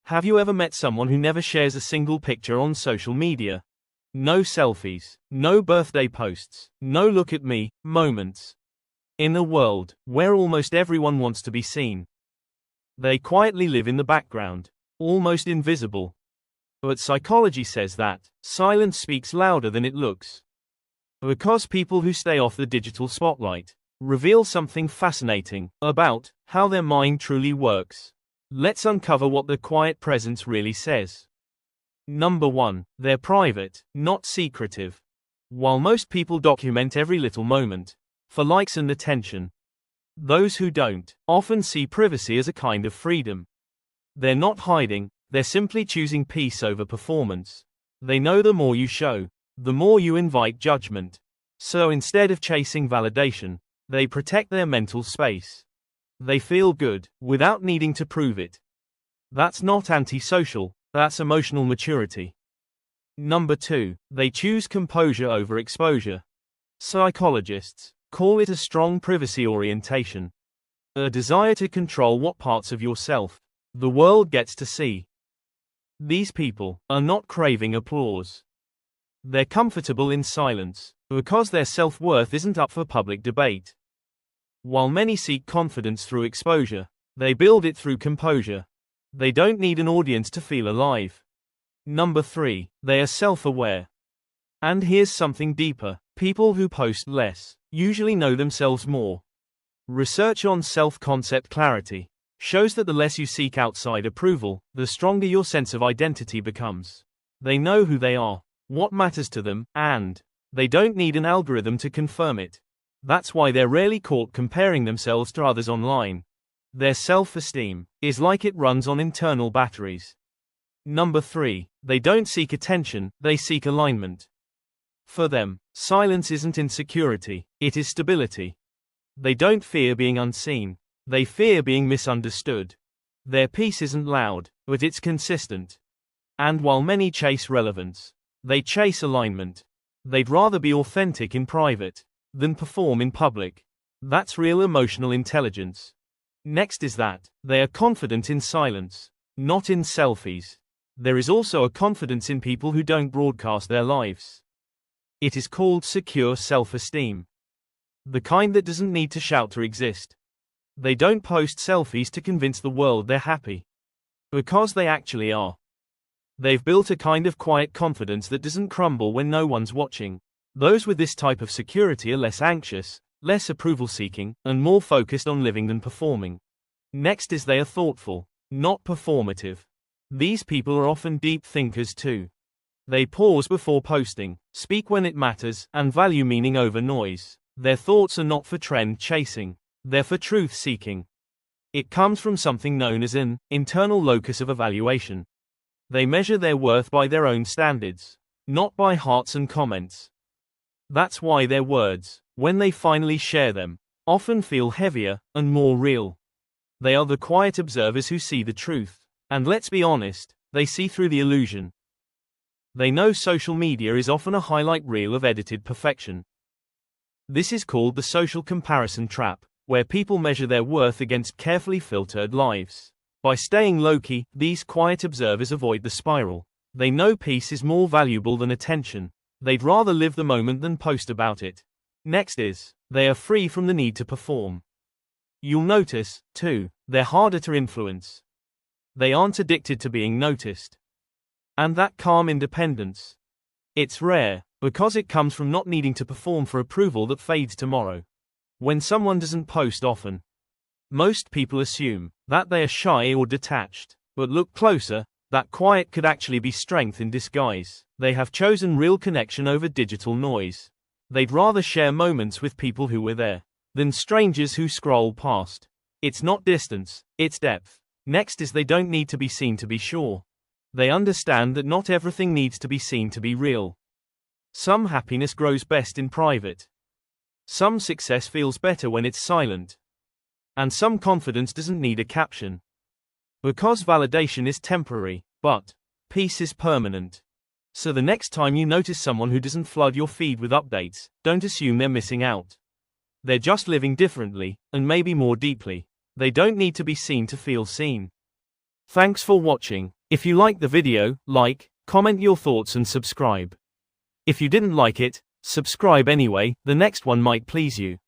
Have you ever met someone who never shares a single picture on social media? No selfies, no birthday posts, no look at me moments. In a world where almost everyone wants to be seen, they quietly live in the background, almost invisible. But psychology says that silence speaks louder than it looks. Because people who stay off the digital spotlight reveal something fascinating about how their mind truly works. Let's uncover what the quiet presence really says. Number 1. They're private, not secretive. While most people document every little moment for likes and attention, those who don't often see privacy as a kind of freedom. They're not hiding, they're simply choosing peace over performance. They know the more you show, the more you invite judgment. So instead of chasing validation, they protect their mental space. They feel good without needing to prove it. That's not antisocial, that's emotional maturity. Number 2. They choose composure over exposure. Psychologists call it a strong privacy orientation, a desire to control what parts of yourself the world gets to see. These people are not craving applause. They're comfortable in silence because their self-worth isn't up for public debate. While many seek confidence through exposure, they build it through composure. They don't need an audience to feel alive. Number 3. They are self-aware. And here's something deeper. People who post less usually know themselves more. Research on self-concept clarity shows that the less you seek outside approval, the stronger your sense of identity becomes. They know who they are, what matters to them, and they don't need an algorithm to confirm it. That's why they're rarely caught comparing themselves to others online. Their self-esteem is like it runs on internal batteries. Number 3. They don't seek attention, they seek alignment. For them, silence isn't insecurity, it is stability. They don't fear being unseen, they fear being misunderstood. Their peace isn't loud, but it's consistent. And while many chase relevance, they chase alignment. They'd rather be authentic in private than perform in public. That's real emotional intelligence. Next is that they are confident in silence, not in selfies. There is also a confidence in people who don't broadcast their lives. It is called secure self-esteem. The kind that doesn't need to shout to exist. They don't post selfies to convince the world they're happy. Because they actually are. They've built a kind of quiet confidence that doesn't crumble when no one's watching. Those with this type of security are less anxious, less approval-seeking, and more focused on living than performing. Next is they are thoughtful, not performative. These people are often deep thinkers too. They pause before posting, speak when it matters, and value meaning over noise. Their thoughts are not for trend chasing, they're for truth seeking. It comes from something known as an internal locus of evaluation. They measure their worth by their own standards, not by hearts and comments. That's why their words, when they finally share them, often feel heavier and more real. They are the quiet observers who see the truth. And let's be honest, they see through the illusion. They know social media is often a highlight reel of edited perfection. This is called the social comparison trap, where people measure their worth against carefully filtered lives. By staying low-key, these quiet observers avoid the spiral. They know peace is more valuable than attention. They'd rather live the moment than post about it. Next is, they are free from the need to perform. You'll notice, too, they're harder to influence. They aren't addicted to being noticed. And that calm independence, it's rare, because it comes from not needing to perform for approval that fades tomorrow. When someone doesn't post often, most people assume that they are shy or detached. But look closer, that quiet could actually be strength in disguise. They have chosen real connection over digital noise. They'd rather share moments with people who were there than strangers who scroll past. It's not distance, it's depth. Next is they don't need to be seen to be sure. They understand that not everything needs to be seen to be real. Some happiness grows best in private. Some success feels better when it's silent. And some confidence doesn't need a caption. Because validation is temporary, but peace is permanent. So the next time you notice someone who doesn't flood your feed with updates, don't assume they're missing out. They're just living differently, and maybe more deeply. They don't need to be seen to feel seen. Thanks for watching. If you liked the video, like, comment your thoughts and subscribe. If you didn't like it, subscribe anyway, the next one might please you.